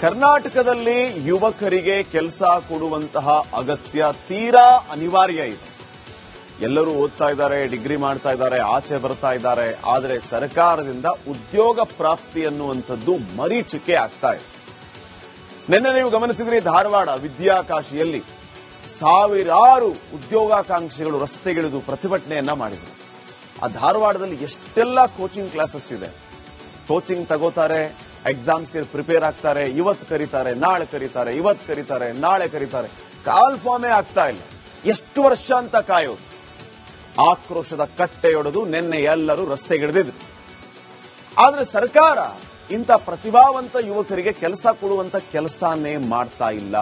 ಕರ್ನಾಟಕದಲ್ಲಿ ಯುವಕರಿಗೆ ಕೆಲಸ ಕೊಡುವಂತಹ ಅಗತ್ಯ ತೀರಾ ಅನಿವಾರ್ಯ ಇದೆ. ಎಲ್ಲರೂ ಓದ್ತಾ ಇದ್ದಾರೆ, ಡಿಗ್ರಿ ಮಾಡ್ತಾ ಇದ್ದಾರೆ, ಆಚೆ ಬರ್ತಾ ಇದ್ದಾರೆ. ಆದರೆ ಸರ್ಕಾರದಿಂದ ಉದ್ಯೋಗ ಪ್ರಾಪ್ತಿ ಅನ್ನುವಂಥದ್ದು ಮರೀಚಿಕೆ ಆಗ್ತಾ ಇದೆ. ನಿನ್ನೆ ನೀವು ಗಮನಿಸಿದ್ರಿ, ಧಾರವಾಡ ವಿದ್ಯಾಕಾಶಿಯಲ್ಲಿ ಸಾವಿರಾರು ಉದ್ಯೋಗಾಕಾಂಕ್ಷಿಗಳು ರಸ್ತೆಗಿಳಿದು ಪ್ರತಿಭಟನೆಯನ್ನ ಮಾಡಿದರು. ಆ ಧಾರವಾಡದಲ್ಲಿ ಎಷ್ಟೆಲ್ಲ ಕೋಚಿಂಗ್ ಕ್ಲಾಸಸ್ ಇದೆ. ಕೋಚಿಂಗ್ ತಗೋತಾರೆ, ಎಕ್ಸಾಮ್ಸ್ಗೆ ಪ್ರಿಪೇರ್ ಆಗ್ತಾರೆ, ಇವತ್ತು ಕರೀತಾರೆ, ನಾಳೆ ಕರೀತಾರೆ, ಇವತ್ತು ಕರೀತಾರೆ, ನಾಳೆ ಕರೀತಾರೆ. ಕಾಲ್ ಫಾರ್ಮೇ ಆಗ್ತಾ ಇಲ್ಲ. ಎಷ್ಟು ವರ್ಷ ಅಂತ ಕಾಯೋದು? ಆಕ್ರೋಶದ ಕಟ್ಟೆಯೊಡೆದು ನಿನ್ನೆ ಎಲ್ಲರೂ ರಸ್ತೆಗಿಳಿದಿದ್ರು. ಆದ್ರೆ ಸರ್ಕಾರ ಇಂಥ ಪ್ರತಿಭಾವಂತ ಯುವಕರಿಗೆ ಕೆಲಸ ಕೊಡುವಂತ ಕೆಲಸನೇ ಮಾಡ್ತಾ ಇಲ್ಲ.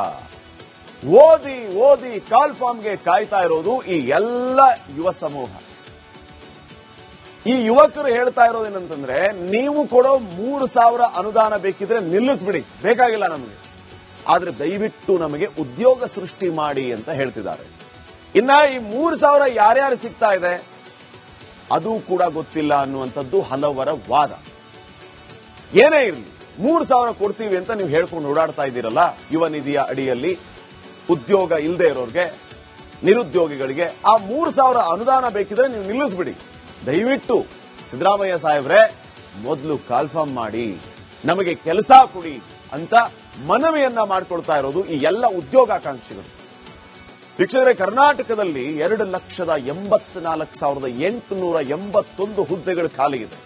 ಓದಿ ಓದಿ ಕಾಲ್ ಫಾರ್ಮ್ಗೆ ಕಾಯ್ತಾ ಇರೋದು ಈ ಎಲ್ಲ ಯುವ ಸಮೂಹ. ಈ ಯುವಕರು ಹೇಳ್ತಾ ಇರೋದೇನಂತಂದ್ರೆ, ನೀವು ಕೊಡೋ 3,000 ಅನುದಾನ ಬೇಕಿದ್ರೆ ನಿಲ್ಲಿಸ್ಬಿಡಿ, ಬೇಕಾಗಿಲ್ಲ ನಮಗೆ, ಆದ್ರೆ ದಯವಿಟ್ಟು ನಮಗೆ ಉದ್ಯೋಗ ಸೃಷ್ಟಿ ಮಾಡಿ ಅಂತ ಹೇಳ್ತಿದ್ದಾರೆ. ಇನ್ನ ಈ 3,000 ಯಾರ್ಯಾರು ಸಿಗ್ತಾ ಇದೆ ಅದು ಕೂಡ ಗೊತ್ತಿಲ್ಲ ಅನ್ನುವಂಥದ್ದು ಹಲವರ ವಾದ. ಏನೇ ಇರಲಿ, 3,000 ಕೊಡ್ತೀವಿ ಅಂತ ನೀವು ಹೇಳ್ಕೊಂಡು ಓಡಾಡ್ತಾ ಇದ್ದೀರಲ್ಲ ಯುವ ನಿಧಿಯ ಅಡಿಯಲ್ಲಿ ಉದ್ಯೋಗ ಇಲ್ಲದೆ ಇರೋರಿಗೆ, ನಿರುದ್ಯೋಗಿಗಳಿಗೆ, ಆ 3,000 ಅನುದಾನ ಬೇಕಿದ್ರೆ ನೀವು ನಿಲ್ಲಿಸ್ಬಿಡಿ. ದಯವಿಟ್ಟು ಸಿದ್ದರಾಮಯ್ಯ ಸಾಹೇಬ್ರೆ, ಮೊದಲು ಕಾಲ್ಫಾರ್ಮ್ ಮಾಡಿ, ನಮಗೆ ಕೆಲಸ ಕೊಡಿ ಅಂತ ಮನವಿಯನ್ನ ಮಾಡಿಕೊಳ್ತಾ ಇರೋದು ಈ ಎಲ್ಲ ಉದ್ಯೋಗಾಕಾಂಕ್ಷಿಗಳು. ವೀಕ್ಷಕರೇ, ಕರ್ನಾಟಕದಲ್ಲಿ 2,84,881 ಹುದ್ದೆಗಳು ಖಾಲಿ ಇದೆ.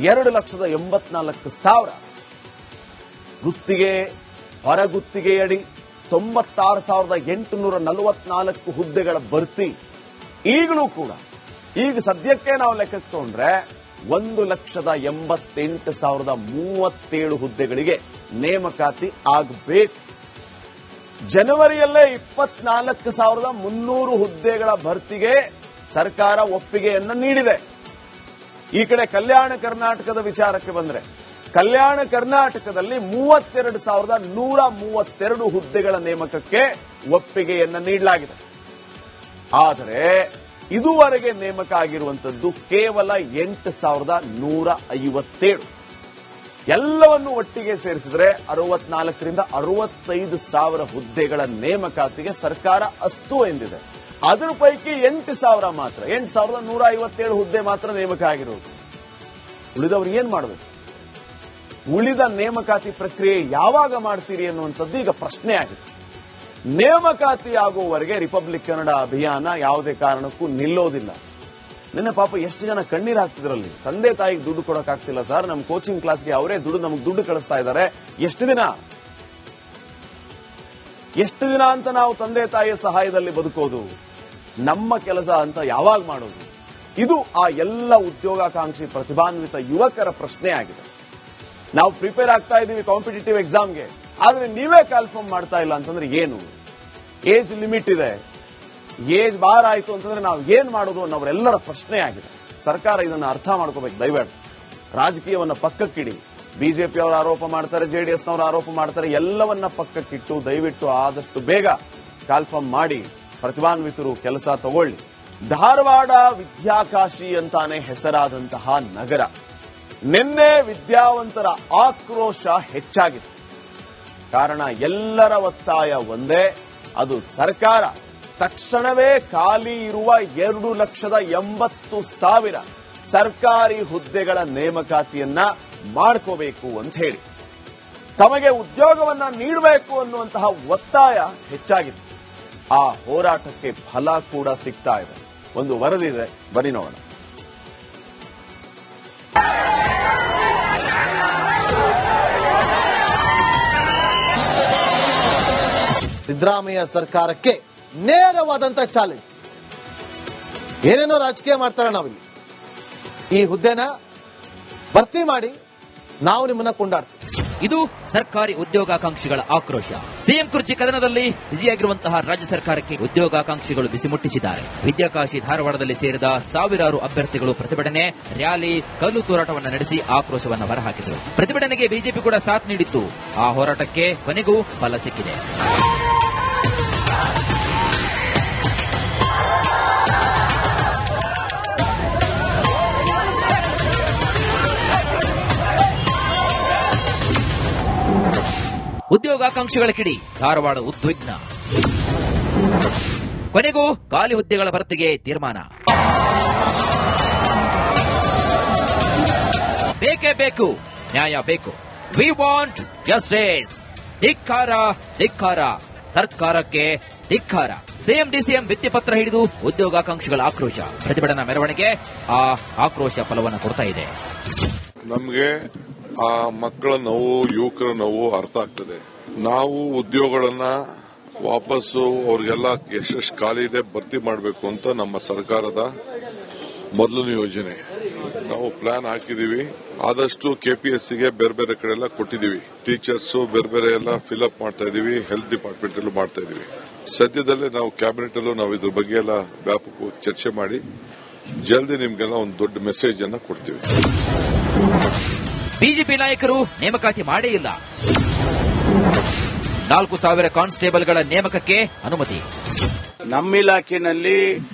2,84,000 ಗುತ್ತಿಗೆ, ಹೊರಗುತ್ತಿಗೆಯಡಿ 96,844 ಹುದ್ದೆಗಳ ಭರ್ತಿ. ಈಗಲೂ ಕೂಡ ಈಗ ಸದ್ಯಕ್ಕೆ ನಾವು ಲೆಕ್ಕಕ್ಕೆ ತಗೊಂಡ್ರೆ 1,88,037 ಹುದ್ದೆಗಳಿಗೆ ನೇಮಕಾತಿ ಆಗಬೇಕು. ಜನವರಿಯಲ್ಲೇ 24,300 ಹುದ್ದೆಗಳ ಭರ್ತಿಗೆ ಸರ್ಕಾರ ಒಪ್ಪಿಗೆಯನ್ನ ನೀಡಿದೆ. ಈ ಕಡೆ ಕಲ್ಯಾಣ ಕರ್ನಾಟಕದ ವಿಚಾರಕ್ಕೆ ಬಂದ್ರೆ, ಕಲ್ಯಾಣ ಕರ್ನಾಟಕದಲ್ಲಿ 32,132 ಹುದ್ದೆಗಳ ನೇಮಕಕ್ಕೆ ಒಪ್ಪಿಗೆಯನ್ನ ನೀಡಲಾಗಿದೆ. ಆದರೆ ಇದುವರೆಗೆ ನೇಮಕ ಆಗಿರುವಂತದ್ದು ಕೇವಲ 8,157. ಎಲ್ಲವನ್ನು ಒಟ್ಟಿಗೆ ಸೇರಿಸಿದ್ರೆ 64,000 ಹುದ್ದೆಗಳ ನೇಮಕಾತಿಗೆ ಸರ್ಕಾರ ಅಸ್ತು ಎಂದಿದೆ. ಅದರ ಪೈಕಿ 8,000 ಮಾತ್ರ, 8,157 ಹುದ್ದೆ ಮಾತ್ರ ನೇಮಕ ಆಗಿರೋದು. ಉಳಿದವರು ಏನ್ ಮಾಡಬೇಕು? ಉಳಿದ ನೇಮಕಾತಿ ಪ್ರಕ್ರಿಯೆ ಯಾವಾಗ ಮಾಡ್ತೀರಿ ಅನ್ನುವಂಥದ್ದು ಈಗ ಪ್ರಶ್ನೆ ಆಗಿದೆ. ನೇಮಕಾತಿ ಆಗುವವರೆಗೆ ರಿಪಬ್ಲಿಕ್ ಕನ್ನಡ ಅಭಿಯಾನ ಯಾವುದೇ ಕಾರಣಕ್ಕೂ ನಿಲ್ಲೋದಿಲ್ಲ. ನಿನ್ನೆ ಪಾಪ ಎಷ್ಟು ಜನ ಕಣ್ಣೀರು ಹಾಕ್ತಿದ್ರಲ್ಲಿ, ತಂದೆ ತಾಯಿಗೆ ದುಡ್ಡು ಕೊಡೋಕ್ಕಾಗ್ತಿಲ್ಲ ಸರ್, ನಮ್ಮ ಕೋಚಿಂಗ್ ಕ್ಲಾಸ್ಗೆ ಅವರೇ ನಮಗೆ ದುಡ್ಡು ಕಳಿಸ್ತಾ ಇದ್ದಾರೆ, ಎಷ್ಟು ದಿನ ಅಂತ ನಾವು ತಂದೆ ತಾಯಿಯ ಸಹಾಯದಲ್ಲಿ ಬದುಕೋದು, ನಮ್ಮ ಕೆಲಸ ಅಂತ ಯಾವಾಗ ಮಾಡೋದು? ಇದು ಆ ಎಲ್ಲ ಉದ್ಯೋಗಾಕಾಂಕ್ಷಿ ಪ್ರತಿಭಾನ್ವಿತ ಯುವಕರ ಪ್ರಶ್ನೆ ಆಗಿದೆ. ನಾವು ಪ್ರಿಪೇರ್ ಆಗ್ತಾ ಇದ್ದೀವಿ ಕಾಂಪಿಟೇಟಿವ್ ಎಕ್ಸಾಮ್ಗೆ, ಆದ್ರೆ ನೀವೇ ಕಾಲ್ಫಾರ್ಮ್ ಮಾಡ್ತಾ ಇಲ್ಲ ಅಂತಂದ್ರೆ ಏನು? ಏಜ್ ಲಿಮಿಟ್ ಇದೆ, ಏಜ್ ಬಾರ್ ಆಯ್ತು ಅಂತಂದ್ರೆ ನಾವು ಏನ್ ಮಾಡೋದು ಅನ್ನೋರೆಲ್ಲರ ಪ್ರಶ್ನೆ ಆಗಿದೆ. ಸರ್ಕಾರ ಇದನ್ನು ಅರ್ಥ ಮಾಡ್ಕೋಬೇಕು. ದಯವಿಟ್ಟು ರಾಜಕೀಯವನ್ನ ಪಕ್ಕಕ್ಕಿಡಿ. ಬಿಜೆಪಿ ಅವರು ಆರೋಪ ಮಾಡ್ತಾರೆ, ಜೆಡಿಎಸ್ನವರು ಆರೋಪ ಮಾಡ್ತಾರೆ, ಎಲ್ಲವನ್ನ ಪಕ್ಕಕ್ಕಿಟ್ಟು ದಯವಿಟ್ಟು ಆದಷ್ಟು ಬೇಗ ಕಾಲ್ಫಾರ್ಮ್ ಮಾಡಿ ಪ್ರತಿಭಾನ್ವಿತರು ಕೆಲಸ ತಗೊಳ್ಳಿ. ಧಾರವಾಡ ವಿದ್ಯಾಕಾಶಿ ಅಂತಾನೆ ಹೆಸರಾದಂತಹ ನಗರ, ನಿನ್ನೆ ವಿದ್ಯಾವಂತರ ಆಕ್ರೋಶ ಹೆಚ್ಚಾಗಿದೆ. ಕಾರಣ ಎಲ್ಲರ ಒತ್ತಾಯ ಒಂದೇ, ಅದು ಸರ್ಕಾರ ತಕ್ಷಣವೇ ಖಾಲಿ ಇರುವ 2,80,000 ಸರ್ಕಾರಿ ಹುದ್ದೆಗಳ ನೇಮಕಾತಿಯನ್ನ ಮಾಡ್ಕೋಬೇಕು ಅಂತ ಹೇಳಿ ತಮಗೆ ಉದ್ಯೋಗವನ್ನ ನೀಡಬೇಕು ಅನ್ನುವಂತಹ ಒತ್ತಾಯ ಹೆಚ್ಚಾಗಿತ್ತು. ಆ ಹೋರಾಟಕ್ಕೆ ಫಲ ಕೂಡ ಸಿಗ್ತಾ ಇದೆ. ಒಂದು ವರದಿ ಇದೆ, ಬನ್ನಿ ನೋಡೋಣ. ಸಿದ್ದರಾಮಯ್ಯ ಸರ್ಕಾರಕ್ಕೆ ನೇರವಾದಂತ ಚಾಲೆಂಜ್. ಏನೇನೋ ರಾಜಕೀಯ ಮಾಡ್ತಾರೆ, ನಾವಿಲ್ಲಿ ಈ ಹುದ್ದೆನ ಭರ್ತಿ ಮಾಡಿ ನಾವು ನಿಮ್ಮನ್ನ ಕೊಂಡಾಡ್ತೀವಿ. ಇದು ಸರ್ಕಾರಿ ಉದ್ಯೋಗಾಕಾಂಕ್ಷಿಗಳ ಆಕ್ರೋಶ. ಸಿಎಂ ಕುರ್ಚಿ ಕದನದಲ್ಲಿ ಬಿಜಿಯಾಗಿರುವಂತಹ ರಾಜ್ಯ ಸರ್ಕಾರಕ್ಕೆ ಉದ್ಯೋಗಾಕಾಂಕ್ಷಿಗಳು ಬಿಸಿ ಮುಟ್ಟಿಸಿದ್ದಾರೆ. ವಿದ್ಯಾಕಾಶಿ ಧಾರವಾಡದಲ್ಲಿ ಸೇರಿದ ಸಾವಿರಾರು ಅಭ್ಯರ್ಥಿಗಳು ಪ್ರತಿಭಟನೆ, ರ್ಯಾಲಿ, ಕಲ್ಲು ತೂರಾಟವನ್ನು ನಡೆಸಿ ಆಕ್ರೋಶವನ್ನು ಹೊರಹಾಕಿದರು. ಪ್ರತಿಭಟನೆಗೆ ಬಿಜೆಪಿ ಕೂಡ ಸಾಥ್ ನೀಡಿತ್ತು. ಆ ಹೋರಾಟಕ್ಕೆ ಕೊನೆಗೂ ಫಲ ಸಿಕ್ಕಿದೆ. ಉದ್ಯೋಗಾಕಾಂಕ್ಷಿಗಳ ಕಿಡಿ, ಧಾರವಾಡ ಉದ್ವಿಗ್ನ. ಕೊನೆಗೂ ಖಾಲಿ ಹುದ್ದೆಗಳ ಭರ್ತಿಗೆ ತೀರ್ಮಾನ. ಬೇಕೇ ಬೇಕು, ನ್ಯಾಯ ಬೇಕು. We want justice. ಧಿಕ್ಕಾರ, ಧಿಕ್ಕಾರ, ಸರ್ಕಾರಕ್ಕೆ ಧಿಕ್ಕಾರ. ಸಿಎಂ ಡಿಸಿಎಂ ಭಿತ್ತಿಪತ್ರ ಹಿಡಿದು ಉದ್ಯೋಗಾಕಾಂಕ್ಷಿಗಳ ಆಕ್ರೋಶ. ಪ್ರತಿಭಟನಾ ಮೆರವಣಿಗೆ ಆ ಆಕ್ರೋಶ ಫಲವನ್ನು ಕೊಡ್ತಾ ಇದೆ. ನಮಗೆ ಆ ಮಕ್ಕಳ ನೋವು, ಯುವಕರ ನೋವು ಅರ್ಥ ಆಗ್ತದೆ. ನಾವು ಉದ್ಯೋಗಗಳನ್ನ ವಾಪಸ್ಸು ಅವ್ರಿಗೆಲ್ಲ ಎಷ್ಟೆಷ್ಟು ಖಾಲಿ ಇದೆ ಭರ್ತಿ ಮಾಡಬೇಕು ಅಂತ ನಮ್ಮ ಸರ್ಕಾರದ ಮೊದಲನೇ ಯೋಜನೆ. ನಾವು ಪ್ಲಾನ್ ಹಾಕಿದೀವಿ. ಆದಷ್ಟು ಕೆಪಿಎಸ್ಸಿಗೆ ಬೇರೆ ಬೇರೆ ಕಡೆ ಎಲ್ಲ ಕೊಟ್ಟಿದೀವಿ. ಟೀಚರ್ಸ್ ಬೇರೆ ಬೇರೆ ಎಲ್ಲ ಫಿಲ್ಅಪ್ ಮಾಡ್ತಾ ಇದೀವಿ. ಹೆಲ್ತ್ ಡಿಪಾರ್ಟ್ಮೆಂಟ್ ಅಲ್ಲೂ ಮಾಡ್ತಾ ಇದೀವಿ. ಸದ್ಯದಲ್ಲೇ ನಾವು ಕ್ಯಾಬಿನೆಟ್ ಅಲ್ಲೂ ನಾವು ಇದ್ರ ಬಗ್ಗೆ ಎಲ್ಲ ವ್ಯಾಪಕವಾಗಿ ಚರ್ಚೆ ಮಾಡಿ ಜಲ್ದಿ ನಿಮ್ಗೆಲ್ಲ ಒಂದು ದೊಡ್ಡ ಮೆಸೇಜ್ ಅನ್ನ ಕೊಡ್ತೀವಿ. ಬಿಜೆಪಿ ನಾಯಕರು ನೇಮಕಾತಿ ಮಾಡೇ ಇಲ್ಲ. 4,000 ಕಾನ್ಸ್ಟೇಬಲ್ಗಳ ನೇಮಕಕ್ಕೆ ಅನುಮತಿ. ನಮ್ಮ ಇಲಾಖೆಯಲ್ಲಿ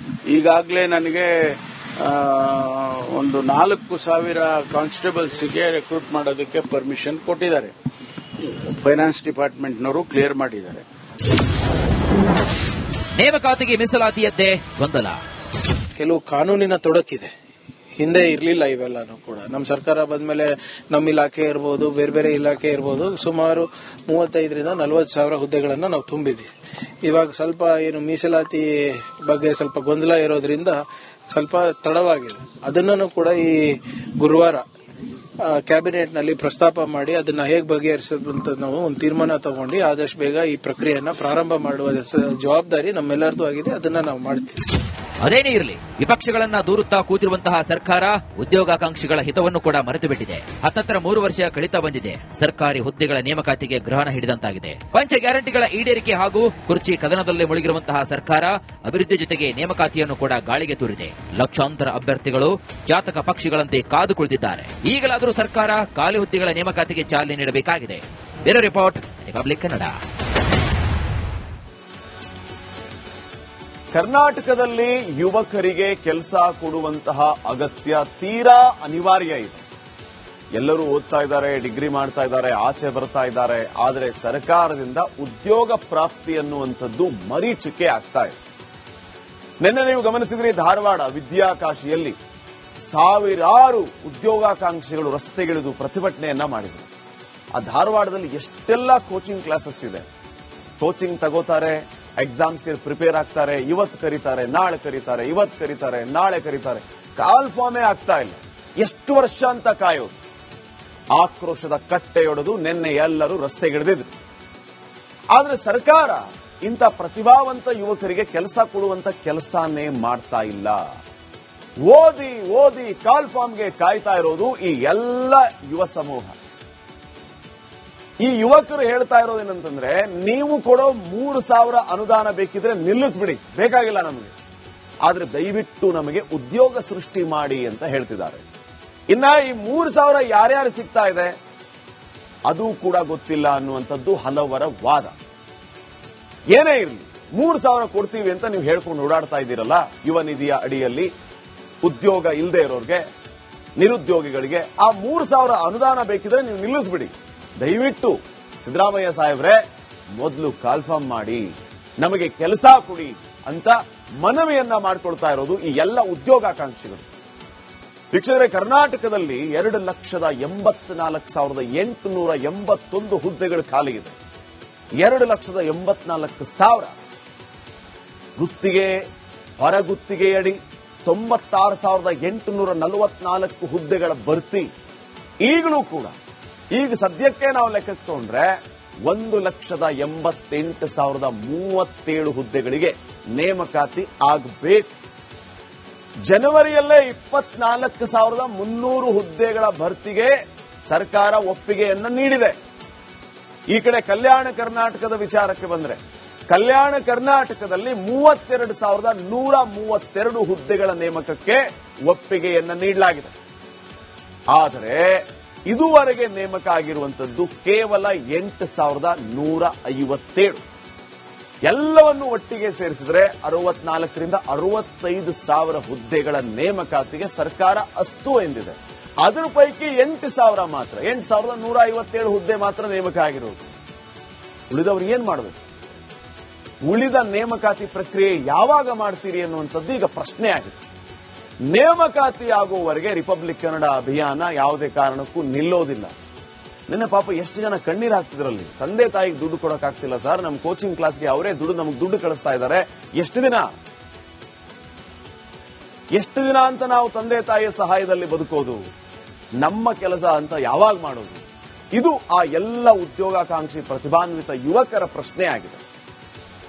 ಈಗಾಗಲೇ ನನಗೆ ಒಂದು 4,000 ಕಾನ್ಸ್ಟೇಬಲ್ಸ್ಗೆ ರೆಕ್ರೂಟ್ ಮಾಡೋದಕ್ಕೆ ಪರ್ಮಿಷನ್ ಕೊಟ್ಟಿದ್ದಾರೆ. ಫೈನಾನ್ಸ್ ಡಿಪಾರ್ಟ್ಮೆಂಟ್ನವರು ಕ್ಲಿಯರ್ ಮಾಡಿದ್ದಾರೆ. ನೇಮಕಾತಿಗೆ ಮೀಸಲಾತಿಯದ್ದೇ ಗೊಂದಲ. ಕೆಲವು ಕಾನೂನಿನ ತೊಡಕಿದೆ, ಹಿಂದೆ ಇರಲಿಲ್ಲ. ಇವೆಲ್ಲಾನು ಕೂಡ ನಮ್ಮ ಸರ್ಕಾರ ಬಂದ್ಮೇಲೆ ನಮ್ಮ ಇಲಾಖೆ ಇರ್ಬೋದು, ಬೇರೆ ಬೇರೆ ಇಲಾಖೆ ಇರ್ಬೋದು, ಸುಮಾರು 35,000 ರಿಂದ 40,000 ಹುದ್ದೆಗಳನ್ನ ನಾವು ತುಂಬಿದ್ದೀವಿ. ಇವಾಗ ಸ್ವಲ್ಪ ಏನು ಮೀಸಲಾತಿ ಬಗ್ಗೆ ಸ್ವಲ್ಪ ಗೊಂದಲ ಇರೋದ್ರಿಂದ ಸ್ವಲ್ಪ ತಡವಾಗಿದೆ. ಅದನ್ನು ಕೂಡ ಈ ಗುರುವಾರ ಕ್ಯಾಬಿನೆಟ್ ನಲ್ಲಿ ಪ್ರಸ್ತಾಪ ಮಾಡಿ ಅದನ್ನ ಹೇಗೆ ಬಗೆಹರಿಸೋದು ಅಂತ ನಾವು ಒಂದು ತೀರ್ಮಾನ ತಗೊಂಡು ಆದಷ್ಟು ಬೇಗ ಈ ಪ್ರಕ್ರಿಯೆಯನ್ನ ಪ್ರಾರಂಭ ಮಾಡುವ ಜವಾಬ್ದಾರಿ ನಮ್ಮೆಲ್ಲರದು ಆಗಿದೆ. ಅದನ್ನ ನಾವು ಮಾಡ್ತೀವಿ. ಅದೇನೇ ಇರಲಿ, ವಿಪಕ್ಷಗಳನ್ನ ದೂರುತ್ತಾ ಕೂತಿರುವಂತಹ ಸರ್ಕಾರ ಉದ್ಯೋಗಾಕಾಂಕ್ಷಿಗಳ ಹಿತವನ್ನು ಕೂಡ ಮರೆತು ಬಿಟ್ಟಿದೆ. ಹತ್ತತ್ರ 3 ವರ್ಷ ಕಳೀತಾ ಬಂದಿದೆ. ಸರ್ಕಾರಿ ಹುದ್ದೆಗಳ ನೇಮಕಾತಿಗೆ ಗ್ರಹಣ ಹಿಡಿದಂತಾಗಿದೆ. ಪಂಚ ಗ್ಯಾರಂಟಿಗಳ ಈಡೇರಿಕೆ ಹಾಗೂ ಕುರ್ಚಿ ಕದನದಲ್ಲೇ ಮುಳುಗಿರುವಂತಹ ಸರ್ಕಾರ ಅಭಿವೃದ್ಧಿ ಜೊತೆಗೆ ನೇಮಕಾತಿಯನ್ನು ಕೂಡ ಗಾಳಿಗೆ ತೂರಿದೆ. ಲಕ್ಷಾಂತರ ಅಭ್ಯರ್ಥಿಗಳು ಜಾತಕ ಪಕ್ಷಿಗಳಂತೆ ಕಾದು ಕುಳಿತಿದ್ದಾರೆ. ಈಗಲಾದರೂ ಸರ್ಕಾರ ಖಾಲಿ ಹುದ್ದೆಗಳ ನೇಮಕಾತಿಗೆ ಚಾಲನೆ ನೀಡಬೇಕಾಗಿದೆ. Bureau report, republic Kannada. ಕರ್ನಾಟಕದಲ್ಲಿ ಯುವಕರಿಗೆ ಕೆಲಸ ಕೊಡುವಂತಹ ಅಗತ್ಯ ತೀರಾ ಅನಿವಾರ್ಯ ಇದೆ. ಎಲ್ಲರೂ ಓದ್ತಾ ಇದ್ದಾರೆ, ಡಿಗ್ರಿ ಮಾಡ್ತಾ ಇದ್ದಾರೆ, ಆಚೆ ಬರ್ತಾ ಇದ್ದಾರೆ. ಆದರೆ ಸರ್ಕಾರದಿಂದ ಉದ್ಯೋಗ ಪ್ರಾಪ್ತಿ ಅನ್ನುವಂಥದ್ದು ಮರೀಚಿಕೆ ಆಗ್ತಾ ಇದೆ. ನಿನ್ನೆ ನೀವು ಗಮನಿಸಿದ್ರಿ, ಧಾರವಾಡ ವಿದ್ಯಾಕಾಶಿಯಲ್ಲಿ ಸಾವಿರಾರು ಉದ್ಯೋಗಾಕಾಂಕ್ಷಿಗಳು ರಸ್ತೆಗಿಳಿದು ಪ್ರತಿಭಟನೆಯನ್ನ ಮಾಡಿದರು. ಆ ಧಾರವಾಡದಲ್ಲಿ ಎಷ್ಟೆಲ್ಲ ಕೋಚಿಂಗ್ ಕ್ಲಾಸಸ್ ಇದೆ. ಕೋಚಿಂಗ್ ತಗೋತಾರೆ, ಎಕ್ಸಾಮ್ಸ್ಗೆ ಪ್ರಿಪೇರ್ ಆಗ್ತಾರೆ. ಇವತ್ತು ಕರೀತಾರೆ, ನಾಳೆ ಕರೀತಾರೆ, ಇವತ್ತು ಕರೀತಾರೆ, ನಾಳೆ ಕರೀತಾರೆ. ಕಾಲ್ ಫಾರ್ಮೇ ಆಗ್ತಾ ಇಲ್ಲ. ಎಷ್ಟು ವರ್ಷ ಅಂತ ಕಾಯೋದು? ಆಕ್ರೋಶದ ಕಟ್ಟೆಯೊಡೆದು ನಿನ್ನೆ ಎಲ್ಲರೂ ರಸ್ತೆಗಿಳಿದಿದ್ರು. ಆದ್ರೆ ಸರ್ಕಾರ ಇಂಥ ಪ್ರತಿಭಾವಂತ ಯುವಕರಿಗೆ ಕೆಲಸ ಕೊಡುವಂತ ಕೆಲಸನೇ ಮಾಡ್ತಾ ಇಲ್ಲ. ಓದಿ ಓದಿ ಕಾಲ್ ಫಾರ್ಮ್ಗೆ ಕಾಯ್ತಾ ಇರೋದು ಈ ಎಲ್ಲ ಯುವ ಸಮೂಹ. ಈ ಯುವಕರು ಹೇಳ್ತಾ ಇರೋದೇನಂತಂದ್ರೆ, ನೀವು ಕೊಡೋ 3,000 ಅನುದಾನ ಬೇಕಿದ್ರೆ ನಿಲ್ಲಿಸ್ಬಿಡಿ, ಬೇಕಾಗಿಲ್ಲ ನಮಗೆ. ಆದ್ರೆ ದಯವಿಟ್ಟು ನಮಗೆ ಉದ್ಯೋಗ ಸೃಷ್ಟಿ ಮಾಡಿ ಅಂತ ಹೇಳ್ತಿದ್ದಾರೆ. ಇನ್ನ ಈ 3,000 ಯಾರ್ಯಾರು ಸಿಗ್ತಾ ಇದೆ ಅದು ಕೂಡ ಗೊತ್ತಿಲ್ಲ ಅನ್ನುವಂಥದ್ದು ಹಲವರ ವಾದ. ಏನೇ ಇರಲಿ, 3,000 ಕೊಡ್ತೀವಿ ಅಂತ ನೀವು ಹೇಳ್ಕೊಂಡು ಓಡಾಡ್ತಾ ಇದ್ದೀರಲ್ಲ, ಯುವ ನಿಧಿಯ ಅಡಿಯಲ್ಲಿ ಉದ್ಯೋಗ ಇಲ್ಲದೆ ಇರೋರಿಗೆ, ನಿರುದ್ಯೋಗಿಗಳಿಗೆ ಆ 3,000 ಅನುದಾನ ಬೇಕಿದ್ರೆ ನೀವು ನಿಲ್ಲಿಸ್ಬಿಡಿ. ದಯವಿಟ್ಟು ಸಿದ್ದರಾಮಯ್ಯ ಸಾಹೇಬ್ರೆ, ಮೊದಲು ಕಾಲ್ಫಾರ್ಮ್ ಮಾಡಿ, ನಮಗೆ ಕೆಲಸ ಕೊಡಿ ಅಂತ ಮನವಿಯನ್ನ ಮಾಡಿಕೊಳ್ತಾ ಇರೋದು ಈ ಎಲ್ಲ ಉದ್ಯೋಗಾಕಾಂಕ್ಷಿಗಳು. ವೀಕ್ಷಕರೇ, ಕರ್ನಾಟಕದಲ್ಲಿ 2,84,881 ಹುದ್ದೆಗಳು ಖಾಲಿ ಇದೆ. 2,84,000 ಗುತ್ತಿಗೆ, ಹೊರಗುತ್ತಿಗೆಯಡಿ 96,844 ಹುದ್ದೆಗಳ ಭರ್ತಿ. ಈಗಲೂ ಕೂಡ ಈಗ ಸದ್ಯಕ್ಕೆ ನಾವು ಲೆಕ್ಕಕ್ಕೆ ತಗೊಂಡ್ರೆ 1,88,037 ಹುದ್ದೆಗಳಿಗೆ ನೇಮಕಾತಿ ಆಗಬೇಕು. ಜನವರಿಯಲ್ಲೇ 24,300 ಹುದ್ದೆಗಳ ಭರ್ತಿಗೆ ಸರ್ಕಾರ ಒಪ್ಪಿಗೆಯನ್ನ ನೀಡಿದೆ. ಈ ಕಡೆ ಕಲ್ಯಾಣ ಕರ್ನಾಟಕದ ವಿಚಾರಕ್ಕೆ ಬಂದ್ರೆ, ಕಲ್ಯಾಣ ಕರ್ನಾಟಕದಲ್ಲಿ 32,132 ಹುದ್ದೆಗಳ ನೇಮಕಕ್ಕೆ ಒಪ್ಪಿಗೆಯನ್ನ ನೀಡಲಾಗಿದೆ. ಆದರೆ ಇದುವರೆಗೆ ನೇಮಕ ಆಗಿರುವಂತದ್ದು ಕೇವಲ 8,157. ಎಲ್ಲವನ್ನು ಒಟ್ಟಿಗೆ ಸೇರಿಸಿದರೆ 64,000 ರಿಂದ 65,000 ಹುದ್ದೆಗಳ ನೇಮಕಾತಿಗೆ ಸರ್ಕಾರ ಅಸ್ತು ಎಂದಿದೆ. ಅದರ ಪೈಕಿ 8,000 ಮಾತ್ರ, 8,157 ಹುದ್ದೆ ಮಾತ್ರ ನೇಮಕ ಆಗಿರುವುದು. ಉಳಿದವರು ಏನ್ ಮಾಡಬೇಕು? ಉಳಿದ ನೇಮಕಾತಿ ಪ್ರಕ್ರಿಯೆ ಯಾವಾಗ ಮಾಡ್ತೀರಿ ಅನ್ನುವಂಥದ್ದು ಈಗ ಪ್ರಶ್ನೆ ಆಗಿದೆ. ನೇಮಕಾತಿ ಆಗುವವರೆಗೆ ರಿಪಬ್ಲಿಕ್ ಕನ್ನಡ ಅಭಿಯಾನ ಯಾವುದೇ ಕಾರಣಕ್ಕೂ ನಿಲ್ಲೋದಿಲ್ಲ. ನಿನ್ನೆ ಪಾಪ ಎಷ್ಟು ಜನ ಕಣ್ಣೀರು ಹಾಕ್ತಿದ್ರಲ್ಲಿ, ತಂದೆ ತಾಯಿಗೆ ದುಡ್ಡು ಕೊಡೋಕ್ಕಾಗ್ತಿಲ್ಲ ಸರ್, ನಮ್ಮ ಕೋಚಿಂಗ್ ಕ್ಲಾಸ್ಗೆ ಅವರೇ ನಮಗೆ ದುಡ್ಡು ಕಳಿಸ್ತಾ ಇದ್ದಾರೆ, ಎಷ್ಟು ದಿನ ಅಂತ ನಾವು ತಂದೆ ತಾಯಿಯ ಸಹಾಯದಲ್ಲಿ ಬದುಕೋದು, ನಮ್ಮ ಕೆಲಸ ಅಂತ ಯಾವಾಗ ಮಾಡೋದು? ಇದು ಆ ಎಲ್ಲ ಉದ್ಯೋಗಾಕಾಂಕ್ಷಿ ಪ್ರತಿಭಾನ್ವಿತ ಯುವಕರ ಪ್ರಶ್ನೆ ಆಗಿದೆ.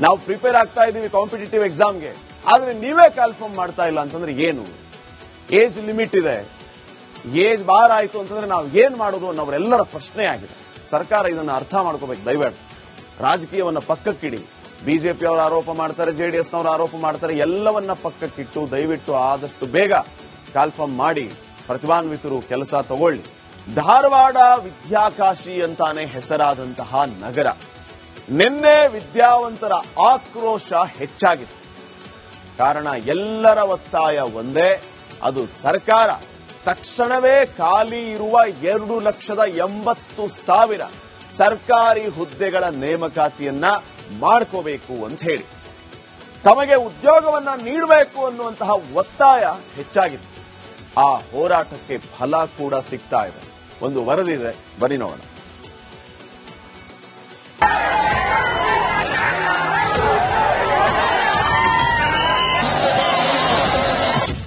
ನಾವು ಪ್ರಿಪೇರ್ ಆಗ್ತಾ ಇದ್ದೀವಿ ಕಾಂಪಿಟೇಟಿವ್ ಎಕ್ಸಾಮ್ಗೆ, ಆದ್ರೆ ನೀವೇ ಕಾಲ್ಫಾರ್ಮ್ ಮಾಡ್ತಾ ಇಲ್ಲ ಅಂತಂದ್ರೆ ಏನು? ಏಜ್ ಲಿಮಿಟ್ ಇದೆ, ಏಜ್ ಬಾರ್ ಆಯ್ತು ಅಂತಂದ್ರೆ ನಾವು ಏನ್ ಮಾಡೋದು ಅನ್ನೋರೆಲ್ಲರ ಪ್ರಶ್ನೆ ಆಗಿದೆ. ಸರ್ಕಾರ ಇದನ್ನು ಅರ್ಥ ಮಾಡ್ಕೋಬೇಕು. ದಯವಿಟ್ಟು ರಾಜಕೀಯವನ್ನ ಪಕ್ಕಕ್ಕಿಡಿ. ಬಿಜೆಪಿ ಅವರು ಆರೋಪ ಮಾಡ್ತಾರೆ, ಜೆಡಿಎಸ್ನವರು ಆರೋಪ ಮಾಡ್ತಾರೆ, ಎಲ್ಲವನ್ನ ಪಕ್ಕಕ್ಕಿಟ್ಟು ದಯವಿಟ್ಟು ಆದಷ್ಟು ಬೇಗ ಕಾಲ್ಫಾರ್ಮ್ ಮಾಡಿ ಪ್ರತಿಭಾನ್ವಿತರು ಕೆಲಸ ತಗೊಳ್ಳಿ. ಧಾರವಾಡ ವಿದ್ಯಾಕಾಶಿ ಅಂತಾನೆ ಹೆಸರಾದಂತಹ ನಗರ, ನಿನ್ನೆ ವಿದ್ಯಾವಂತರ ಆಕ್ರೋಶ ಹೆಚ್ಚಾಗಿದೆ. ಕಾರಣ ಎಲ್ಲರ ಒತ್ತಾಯ ಒಂದೇ, ಅದು ಸರ್ಕಾರ ತಕ್ಷಣವೇ ಖಾಲಿ ಇರುವ 2,80,000 ಸರ್ಕಾರಿ ಹುದ್ದೆಗಳ ನೇಮಕಾತಿಯನ್ನ ಮಾಡ್ಕೋಬೇಕು ಅಂತ ಹೇಳಿ ತಮಗೆ ಉದ್ಯೋಗವನ್ನ ನೀಡಬೇಕು ಅನ್ನುವಂತಹ ಒತ್ತಾಯ ಹೆಚ್ಚಾಗಿದೆ. ಆ ಹೋರಾಟಕ್ಕೆ ಫಲ ಕೂಡ ಸಿಗ್ತಾ ಇದೆ. ಒಂದು ವರದಿ ಇದೆ, ಬನ್ನಿ ನೋಡೋಣ.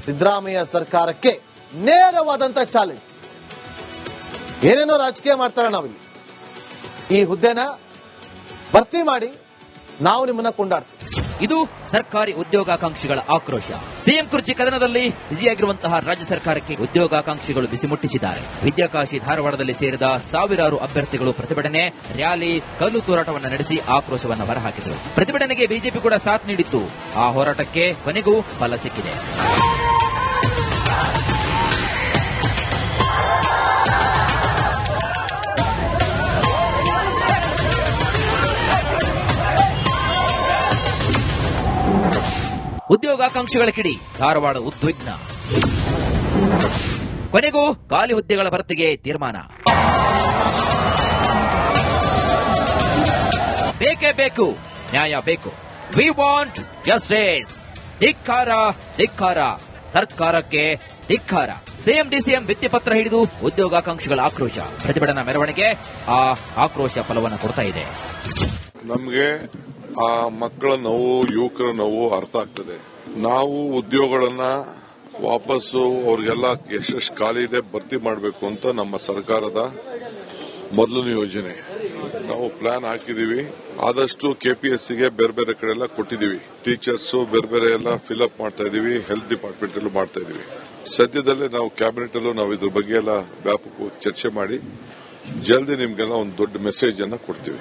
ಸಿದ್ದರಾಮಯ್ಯ ಸರ್ಕಾರಕ್ಕೆ ನೇರವಾದಂತ ಚಾಲೆಂಜ್. ಏನೇನೋ ರಾಜಕೀಯ ಮಾಡ್ತಾರೆ ನಾವಿಲ್ಲಿ. ಈ ಹುದ್ದೆನ ಭರ್ತಿ ಮಾಡಿ ನಾವು ನಿಮ್ಮನ್ನ ಕೊಂಡಾಡ್ತೀವಿ. ಇದು ಸರ್ಕಾರಿ ಉದ್ಯೋಗಾಕಾಂಕ್ಷಿಗಳ ಆಕ್ರೋಶ. ಸಿಎಂ ಕುರ್ಚಿ ಕದನದಲ್ಲಿ ಬಿಸಿಯಾಗಿರುವಂತಹ ರಾಜ್ಯ ಸರ್ಕಾರಕ್ಕೆ ಉದ್ಯೋಗಾಕಾಂಕ್ಷಿಗಳು ಬಿಸಿ ಮುಟ್ಟಿಸಿದ್ದಾರೆ. ವಿದ್ಯಾಕಾಶಿ ಧಾರವಾಡದಲ್ಲಿ ಸೇರಿದ ಸಾವಿರಾರು ಅಭ್ಯರ್ಥಿಗಳು ಪ್ರತಿಭಟನೆ, ರ್ಯಾಲಿ, ಕಲ್ಲು ತೂರಾಟವನ್ನು ನಡೆಸಿ ಆಕ್ರೋಶವನ್ನು ಹೊರಹಾಕಿದರು. ಪ್ರತಿಭಟನೆಗೆ ಬಿಜೆಪಿ ಕೂಡ ಸಾಥ್ ನೀಡಿತ್ತು. ಆ ಹೋರಾಟಕ್ಕೆ ಕೊನೆಗೂ ಫಲ ಸಿಕ್ಕಿದೆ. ಉದ್ಯೋಗಾಕಾಂಕ್ಷಿಗಳ ಕಿಡಿ, ಧಾರವಾಡ ಉದ್ವಿಗ್ನ. ಕೊನೆಗೂ ಖಾಲಿ ಹುದ್ದೆಗಳ ಭರ್ತಿಗೆ ತೀರ್ಮಾನ. ಬೇಕೇ ಬೇಕು, ನ್ಯಾಯ ಬೇಕು. We want justice. ಧಿಕ್ಕಾರ, ಧಿಕ್ಕಾರ, ಸರ್ಕಾರಕ್ಕೆ ಧಿಕ್ಕಾರ. ಸಿಎಂ ಡಿಸಿಎಂ ಭಿತ್ತಿಪತ್ರ ಹಿಡಿದು ಉದ್ಯೋಗಾಕಾಂಕ್ಷಿಗಳ ಆಕ್ರೋಶ. ಪ್ರತಿಭಟನಾ ಮೆರವಣಿಗೆ ಆ ಆಕ್ರೋಶ ಫಲವನ್ನು ಕೊಡ್ತಾ ಇದೆ. ನಮಗೆ ಆ ಮಕ್ಕಳ ನೋವು, ಯುವಕರ ನೋವು ಅರ್ಥ ಆಗ್ತದೆ. ನಾವು ಉದ್ಯೋಗಗಳನ್ನ ವಾಪಸ್ಸು ಅವ್ರಿಗೆಲ್ಲ ಎಷ್ಟೆಷ್ಟು ಖಾಲಿ ಇದೆ ಭರ್ತಿ ಮಾಡಬೇಕು ಅಂತ ನಮ್ಮ ಸರ್ಕಾರದ ಮೊದಲನೇ ಯೋಜನೆ. ನಾವು ಪ್ಲಾನ್ ಹಾಕಿದೀವಿ. ಆದಷ್ಟು ಕೆಪಿಎಸ್ಸಿಗೆ ಬೇರೆ ಬೇರೆ ಕಡೆ ಎಲ್ಲ ಕೊಟ್ಟಿದೀವಿ. ಟೀಚರ್ಸ್ ಬೇರೆ ಬೇರೆ ಎಲ್ಲ ಫಿಲ್ಅಪ್ ಮಾಡ್ತಾ ಇದೀವಿ. ಹೆಲ್ತ್ ಡಿಪಾರ್ಟ್ಮೆಂಟ್ ಅಲ್ಲೂ ಮಾಡ್ತಾ ಇದೀವಿ. ಸದ್ಯದಲ್ಲೇ ನಾವು ಕ್ಯಾಬಿನೆಟ್ ಅಲ್ಲೂ ನಾವು ಇದ್ರ ಬಗ್ಗೆ ಎಲ್ಲ ವ್ಯಾಪಕವಾಗಿ ಚರ್ಚೆ ಮಾಡಿ ಜಲ್ದಿ ನಿಮ್ಗೆಲ್ಲ ಒಂದು ದೊಡ್ಡ ಮೆಸೇಜ್ ಅನ್ನ ಕೊಡ್ತೀವಿ.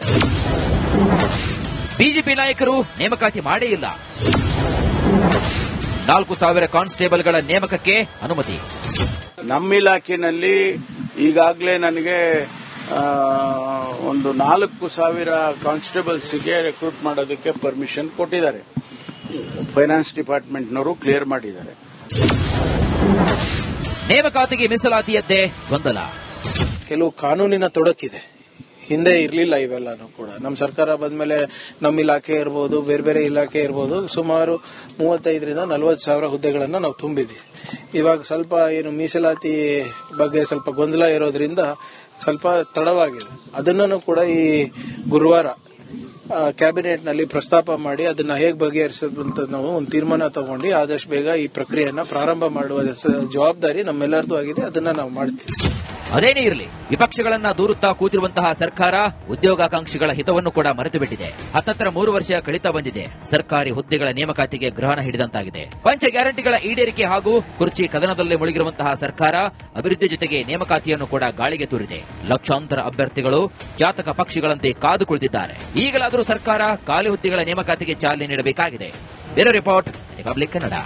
ಬಿಜೆಪಿ ನಾಯಕರು ನೇಮಕಾತಿ ಮಾಡೇ ಇಲ್ಲ. 4,000 ಕಾನ್ಸ್ಟೇಬಲ್ಗಳ ನೇಮಕಕ್ಕೆ ಅನುಮತಿ. ನಮ್ಮ ಇಲಾಖೆಯಲ್ಲಿ ಈಗಾಗಲೇ ನನಗೆ ಒಂದು 4,000 ಕಾನ್ಸ್ಟೇಬಲ್ಸ್ಗೆ ರೆಕ್ರೂಟ್ ಮಾಡೋದಕ್ಕೆ ಪರ್ಮಿಷನ್ ಕೊಟ್ಟಿದ್ದಾರೆ. ಫೈನಾನ್ಸ್ ಡಿಪಾರ್ಟ್ಮೆಂಟ್ನವರು ಕ್ಲಿಯರ್ ಮಾಡಿದ್ದಾರೆ. ನೇಮಕಾತಿಗೆ ಮೀಸಲಾತಿಯದ್ದೇ ಗೊಂದಲ. ಕೆಲವು ಕಾನೂನಿನ ತೊಡಕಿದೆ. ಹಿಂದೆ ಇರಲಿಲ್ಲ ಇವೆಲ್ಲಾನು ಕೂಡ. ನಮ್ಮ ಸರ್ಕಾರ ಬಂದ್ಮೇಲೆ ನಮ್ಮ ಇಲಾಖೆ ಇರ್ಬೋದು, ಬೇರೆ ಬೇರೆ ಇಲಾಖೆ ಇರ್ಬೋದು, ಸುಮಾರು 35,000-40,000 ಹುದ್ದೆಗಳನ್ನ ನಾವು ತುಂಬಿದ್ದೀವಿ. ಇವಾಗ ಸ್ವಲ್ಪ ಏನು ಮೀಸಲಾತಿ ಬಗ್ಗೆ ಸ್ವಲ್ಪ ಗೊಂದಲ ಇರೋದ್ರಿಂದ ಸ್ವಲ್ಪ ತಡವಾಗಿದೆ. ಅದನ್ನು ಕೂಡ ಈ ಗುರುವಾರ ಕ್ಯಾಬಿನೆಟ್ ನಲ್ಲಿ ಪ್ರಸ್ತಾಪ ಮಾಡಿ ಅದನ್ನ ಹೇಗೆ ಬಗೆಹರಿಸೋದು ಅಂತ ನಾವು ಒಂದು ತೀರ್ಮಾನ ತಗೊಂಡು ಆದಷ್ಟು ಬೇಗ ಈ ಪ್ರಕ್ರಿಯೆಯನ್ನ ಪ್ರಾರಂಭ ಮಾಡುವ ಜವಾಬ್ದಾರಿ ನಮ್ಮೆಲ್ಲರದು ಆಗಿದೆ. ಅದನ್ನ ನಾವು ಮಾಡ್ತೀವಿ. ಅದೇನೇ ಇರಲಿ, ವಿಪಕ್ಷಗಳನ್ನ ದೂರುತ್ತಾ ಕೂತಿರುವಂತಹ ಸರ್ಕಾರ ಉದ್ಯೋಗಾಕಾಂಕ್ಷಿಗಳ ಹಿತವನ್ನು ಕೂಡ ಮರೆತು ಬಿಟ್ಟಿದೆ. ಹತ್ತತ್ರ 3 ವರ್ಷ ಕಳೀತಾ ಬಂದಿದೆ. ಸರ್ಕಾರಿ ಹುದ್ದೆಗಳ ನೇಮಕಾತಿಗೆ ಗ್ರಹಣ ಹಿಡಿದಂತಾಗಿದೆ. ಪಂಚ ಗ್ಯಾರಂಟಿಗಳ ಈಡೇರಿಕೆ ಹಾಗೂ ಕುರ್ಚಿ ಕದನದಲ್ಲೇ ಮುಳುಗಿರುವಂತಹ ಸರ್ಕಾರ ಅಭಿವೃದ್ಧಿ ಜೊತೆಗೆ ನೇಮಕಾತಿಯನ್ನು ಕೂಡ ಗಾಳಿಗೆ ತೂರಿದೆ. ಲಕ್ಷಾಂತರ ಅಭ್ಯರ್ಥಿಗಳು ಜಾತಕ ಪಕ್ಷಿಗಳಂತೆ ಕಾದು ಕುಳಿತಿದ್ದಾರೆ. ಈಗಲಾದರೂ ಸರ್ಕಾರ ಖಾಲಿ ಹುದ್ದೆಗಳ ನೇಮಕಾತಿಗೆ ಚಾಲನೆ ನೀಡಬೇಕಾಗಿದೆ. Bureau report, republic Kannada.